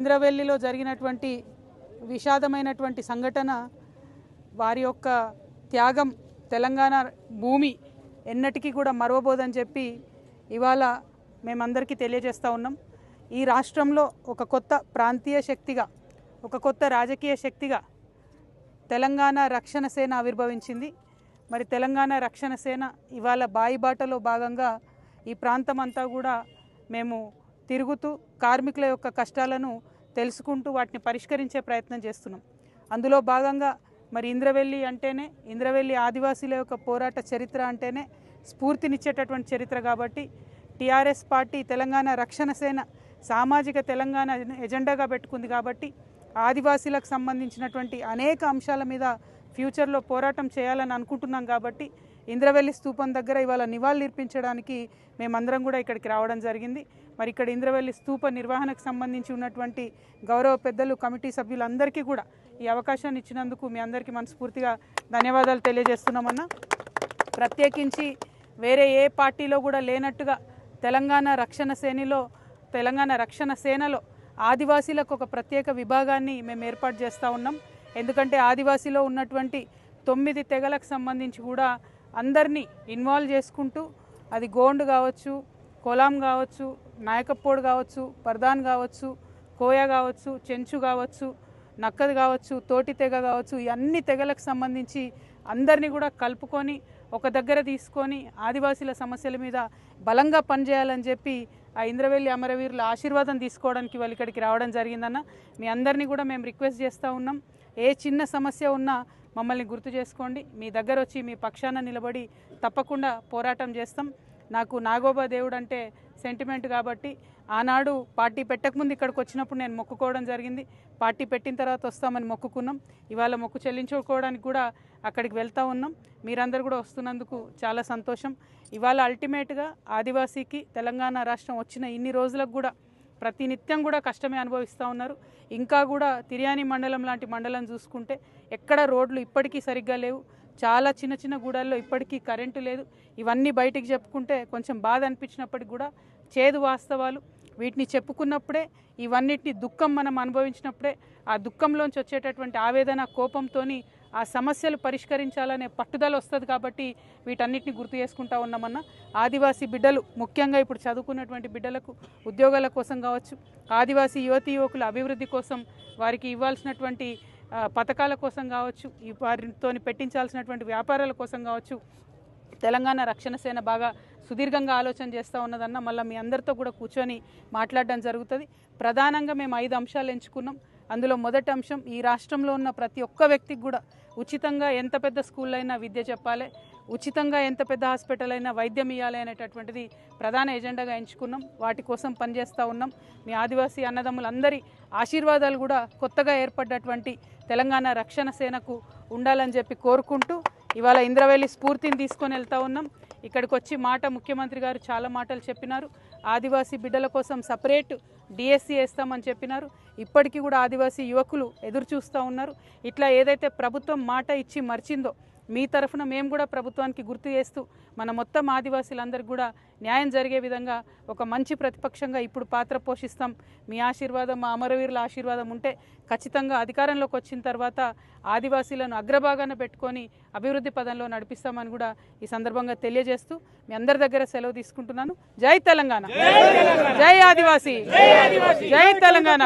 ఇంద్రవెల్లిలో జరిగినటువంటి విషాదమైనటువంటి సంఘటన వారి యొక్క త్యాగం తెలంగాణ భూమి ఎన్నటికీ కూడా మరవబోదని చెప్పి ఇవాళ మేమందరికీ తెలియజేస్తా ఉన్నాం। ఈ రాష్ట్రంలో ఒక కొత్త ప్రాంతీయ శక్తిగా ఒక కొత్త రాజకీయ శక్తిగా తెలంగాణ రక్షణ సేన ఆవిర్భవించింది। మరి తెలంగాణ రక్షణ సేన ఇవాళ బాయిబాటలో భాగంగా ఈ ప్రాంతం అంతా కూడా మేము తిరుగుతూ కార్మికుల యొక్క కష్టాలను తెలుసుకుంటూ వాటిని పరిష్కరించే ప్రయత్నం చేస్తున్నాం। అందులో భాగంగా మరి ఇంద్రవెల్లి అంటేనే ఇంద్రవెల్లి ఆదివాసీల యొక్క పోరాట చరిత్ర అంటేనే స్ఫూర్తినిచ్చేటటువంటి చరిత్ర కాబట్టి టీఆర్ఎస్ పార్టీ తెలంగాణ రక్షణ సేన సామాజిక తెలంగాణ ఎజెండాగా పెట్టుకుంది కాబట్టి ఆదివాసీలకు సంబంధించినటువంటి అనేక అంశాల మీద ఫ్యూచర్లో పోరాటం చేయాలని అనుకుంటున్నాం కాబట్టి ఇంద్రవెల్లి స్తూపం దగ్గర ఇవాళ నివాళులర్పించడానికి మేమందరం కూడా ఇక్కడికి రావడం జరిగింది। మరి ఇక్కడ ఇంద్రవెల్లి స్తూప నిర్వహణకు సంబంధించి ఉన్నటువంటి గౌరవ పెద్దలు కమిటీ సభ్యులందరికీ కూడా ఈ అవకాశాన్ని ఇచ్చినందుకు మీ అందరికీ మనస్ఫూర్తిగా ధన్యవాదాలు తెలియజేస్తున్నామన్న। ప్రత్యేకించి వేరే ఏ పార్టీలో కూడా లేనట్టుగా తెలంగాణ రక్షణ సేనలో ఆదివాసీలకు ఒక ప్రత్యేక విభాగాన్ని మేము ఏర్పాటు చేస్తూ ఉన్నాం। ఎందుకంటే ఆదివాసీలో ఉన్నటువంటి 9 తెగలకు సంబంధించి కూడా అందరినీ ఇన్వాల్వ్ చేసుకుంటూ అది గోండ్ కావచ్చు, కొలాం కావచ్చు, నాయకపోడు కావచ్చు, పర్దాన్ కావచ్చు, కోయ కావచ్చు, చెంచు కావచ్చు, నక్కది కావచ్చు, తోటి తెగ కావచ్చు, ఈ అన్ని తెగలకు సంబంధించి అందరినీ కూడా కలుపుకొని ఒక దగ్గర తీసుకొని ఆదివాసీల సమస్యల మీద బలంగా పనిచేయాలని చెప్పి ఆ ఇంద్రవెల్లి అమరవీరుల ఆశీర్వాదం తీసుకోవడానికి వాళ్ళు ఇక్కడికి రావడం జరిగిందన్న। మీ అందరినీ కూడా మేము రిక్వెస్ట్ చేస్తూ ఉన్నాం, ఏ చిన్న సమస్య ఉన్నా మమ్మల్ని గుర్తు చేసుకోండి, మీ దగ్గర వచ్చి మీ పక్షాన నిలబడి తప్పకుండా పోరాటం చేస్తాం। నాకు నాగోబా దేవుడు అంటే సెంటిమెంట్ కాబట్టి ఆనాడు పార్టీ పెట్టకముందు ఇక్కడికి వచ్చినప్పుడు నేను మొక్కుకోవడం జరిగింది, పార్టీ పెట్టిన తర్వాత వస్తామని మొక్కుకున్నాం। ఇవాళ మొక్కు చెల్లించుకోవడానికి కూడా అక్కడికి వెళ్తూ ఉన్నాం। మీరందరూ కూడా వస్తున్నందుకు చాలా సంతోషం। ఇవాళ అల్టిమేట్గా ఆదివాసీకి తెలంగాణ రాష్ట్రం వచ్చిన ఇన్ని రోజులకు కూడా ప్రతినిత్యం కూడా కష్టమే అనుభవిస్తూ ఉన్నారు। ఇంకా కూడా తిర్యాని మండలం లాంటి మండలం చూసుకుంటే ఎక్కడ రోడ్లు ఇప్పటికీ సరిగ్గా లేవు, చాలా చిన్న చిన్న గూడాల్లో ఇప్పటికీ కరెంటు లేదు। ఇవన్నీ బయటికి చెప్పుకుంటే కొంచెం బాధ అనిపించినప్పటికి కూడా చేదు వాస్తవాలు, వీటిని చెప్పుకున్నప్పుడే ఇవన్నిటిని దుఃఖం మనం అనుభవించినప్పుడే ఆ దుఃఖంలోంచి వచ్చేటటువంటి ఆవేదన కోపంతో ఆ సమస్యలు పరిష్కరించాలనే పట్టుదల వస్తుంది కాబట్టి వీటన్నిటిని గుర్తు చేసుకుంటా ఉన్నామన్న। ఆదివాసీ బిడ్డలు ముఖ్యంగా ఇప్పుడు చదువుకున్నటువంటి బిడ్డలకు ఉద్యోగాల కోసం కావచ్చు, ఆదివాసీ యువతీ యువకుల అభివృద్ధి కోసం వారికి ఇవ్వాల్సినటువంటి పథకాల కోసం కావచ్చు, వారితో పెట్టించాల్సినటువంటి వ్యాపారాల కోసం కావచ్చు, తెలంగాణ రక్షణ సేన బాగా సుదీర్ఘంగా ఆలోచన చేస్తూ ఉన్నదన్న। మళ్ళీ మీ అందరితో కూడా కూర్చొని మాట్లాడడం జరుగుతుంది। ప్రధానంగా మేము 5 అంశాలు ఎంచుకున్నాం। అందులో మొదటి అంశం ఈ రాష్ట్రంలో ఉన్న ప్రతి ఒక్క వ్యక్తికి కూడా ఉచితంగా ఎంత పెద్ద స్కూల్లో అయినా విద్య చెప్పాలి, ఉచితంగా ఎంత పెద్ద హాస్పిటల్ అయినా వైద్యం ఇవ్వాలి అనేటటువంటిది ప్రధాన ఎజెండాగా ఎంచుకున్నాం। వాటి కోసం పనిచేస్తూ ఉన్నాం। మీ ఆదివాసీ అన్నదమ్ములందరి ఆశీర్వాదాలు కూడా కొత్తగా ఏర్పడ్డటువంటి తెలంగాణ రక్షణ సేనకు ఉండాలని చెప్పి కోరుకుంటూ ఇవాళ ఇంద్రవెల్లి స్ఫూర్తిని తీసుకొని వెళ్తూ ఉన్నాం। ఇక్కడికి వచ్చి ముఖ్యమంత్రి గారు చాలా మాటలు చెప్పినారు, ఆదివాసీ బిడ్డల కోసం సపరేట్ డిఎస్సి వేస్తామని చెప్పినారు। ఇప్పటికీ కూడా ఆదివాసీ యువకులు ఎదురు చూస్తూ ఉన్నారు। ఇట్లా ఏదైతే ప్రభుత్వం మాట ఇచ్చి మర్చిందో మీ తరఫున మేము కూడా ప్రభుత్వానికి గుర్తు చేస్తూ మన మొత్తం ఆదివాసీలందరికీ కూడా న్యాయం జరిగే విధంగా ఒక మంచి ప్రతిపక్షంగా ఇప్పుడు పాత్ర పోషిస్తాం। మీ ఆశీర్వాదం, మా అమరవీరుల ఆశీర్వాదం ఉంటే ఖచ్చితంగా అధికారంలోకి వచ్చిన తర్వాత ఆదివాసీలను అగ్రభాగాన పెట్టుకొని అభివృద్ధి పదంలో నడిపిస్తామని కూడా ఈ సందర్భంగా తెలియజేస్తూ మీ అందరి దగ్గర సెలవు తీసుకుంటున్నాను। జై తెలంగాణ, జై ఆదివాసీ, జై తెలంగాణ।